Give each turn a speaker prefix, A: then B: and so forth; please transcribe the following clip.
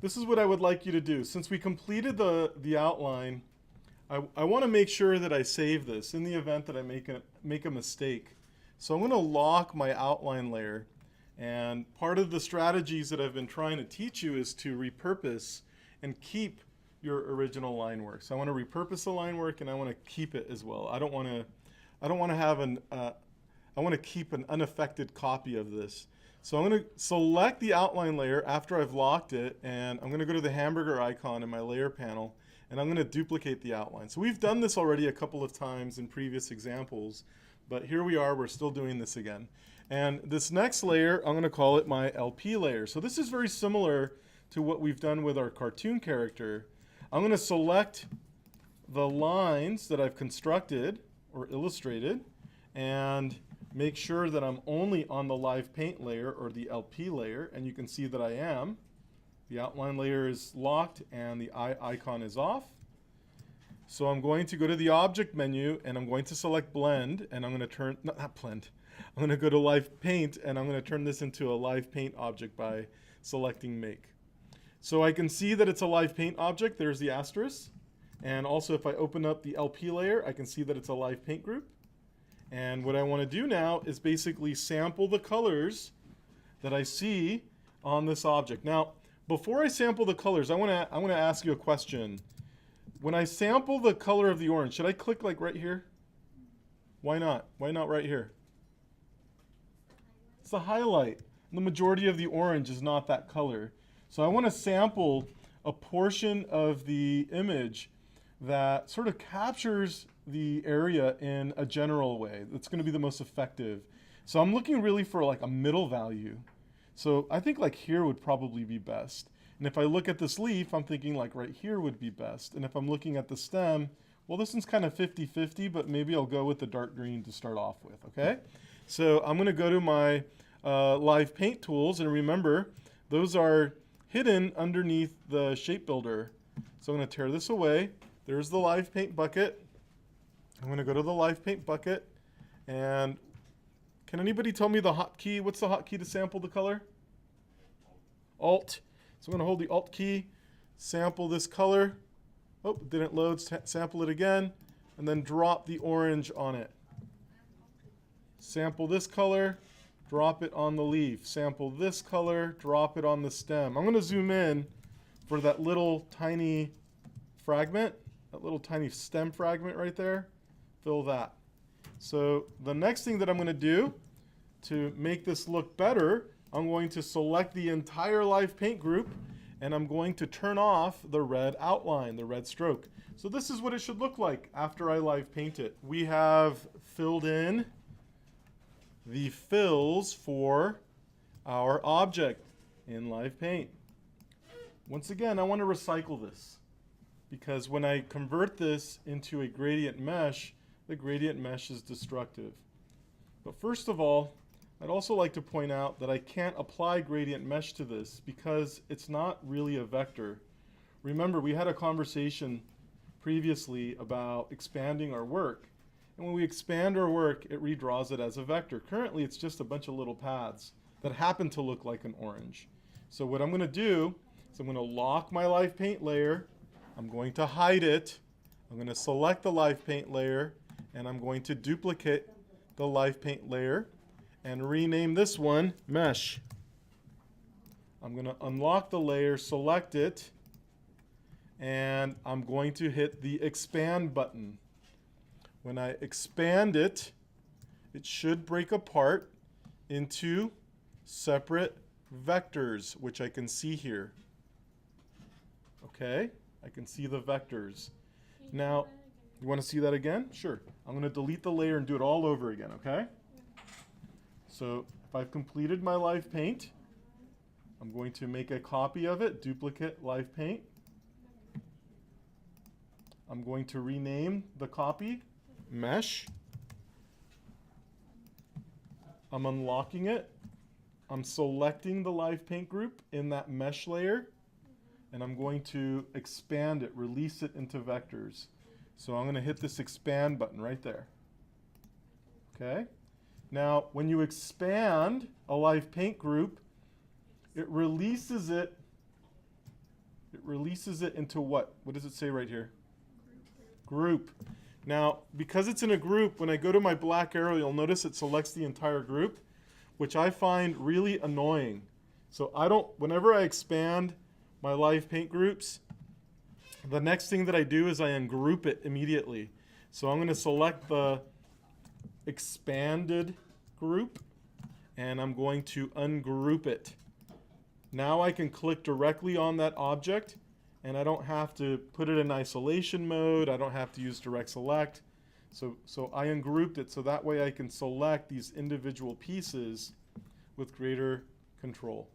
A: this is what I would like you to do. Since we completed the outline, I want to make sure that I save this in the event that I make a mistake. So I'm going to lock my outline layer. And part of the strategies that I've been trying to teach you is to repurpose and keep your original line work. So I want to repurpose the line work and I want to keep it as well. I don't want to have I want to keep an unaffected copy of this. So I'm going to select the outline layer after I've locked it, and I'm going to go to the hamburger icon in my layer panel, and I'm going to duplicate the outline. So we've done this already a couple of times in previous examples, but here we are, we're still doing this again. And this next layer, I'm going to call it my LP layer. So this is very similar to what we've done with our cartoon character. I'm going to select the lines that I've constructed or illustrated, and make sure that I'm only on the live paint layer or the LP layer, and you can see that I am. The outline layer is locked and the eye icon is off. So I'm going to go to the object menu and I'm going to select blend, and I'm going to turn, not blend, I'm going to go to live paint and I'm going to turn this into a live paint object by selecting make. So I can see that it's a live paint object, there's the asterisk. And also if I open up the LP layer, I can see that it's a live paint group. And what I want to do now is basically sample the colors that I see on this object. Now, before I sample the colors, I want to ask you a question. When I sample the color of the orange, should I click like right here? Why not? Why not right here? It's a highlight. The majority of the orange is not that color. So I want to sample a portion of the image that sort of captures the area in a general way that's going to be the most effective. So I'm looking really for like a middle value. So I think like here would probably be best. And if I look at this leaf, I'm thinking like right here would be best. And if I'm looking at the stem, well, this one's kind of 50-50, but maybe I'll go with the dark green to start off with, okay? So I'm going to go to my live paint tools, and remember, those are hidden underneath the shape builder. So I'm going to tear this away. There's the live paint bucket. I'm going to go to the live paint bucket, and can anybody tell me the hotkey? What's the hotkey to sample the color? Alt. So I'm going to hold the Alt key, sample this color. Oh, it didn't load. Sample it again, and then drop the orange on it. Sample this color, drop it on the leaf. Sample this color, drop it on the stem. I'm going to zoom in for that little tiny fragment, that little tiny stem fragment right there. Fill that. So the next thing that I'm going to do to make this look better, I'm going to select the entire live paint group, and I'm going to turn off the red outline, the red stroke. So this is what it should look like after I live paint it. We have filled in the fills for our object in live paint. Once again, I want to recycle this, because when I convert this into a gradient mesh, the gradient mesh is destructive. But first of all, I'd also like to point out that I can't apply gradient mesh to this because it's not really a vector. Remember, we had a conversation previously about expanding our work. And when we expand our work, it redraws it as a vector. Currently, it's just a bunch of little paths that happen to look like an orange. So what I'm going to do is I'm going to lock my live paint layer. I'm going to hide it. I'm going to select the live paint layer, and I'm going to duplicate the live paint layer and rename this one mesh. I'm going to unlock the layer, select it, and I'm going to hit the expand button. When I expand it, it should break apart into separate vectors, which I can see here. Okay, I can see the vectors. Now, you want to see that again? Sure. I'm going to delete the layer and do it all over again, okay? So if I've completed my live paint, I'm going to make a copy of it, duplicate live paint. I'm going to rename the copy mesh. I'm unlocking it. I'm selecting the live paint group in that mesh layer, and I'm going to expand it, release it into vectors. So I'm going to hit this expand button right there. Okay? Now, when you expand a live paint group, it releases it It releases it into what? What does it say right here? Group. Now, because it's in a group, when I go to my black arrow, you'll notice it selects the entire group, which I find really annoying. So whenever I expand my live paint groups, the next thing that I do is I ungroup it immediately. So I'm going to select the expanded group, and I'm going to ungroup it. Now I can click directly on that object, and I don't have to put it in isolation mode. I don't have to use direct select. So I ungrouped it so that way I can select these individual pieces with greater control.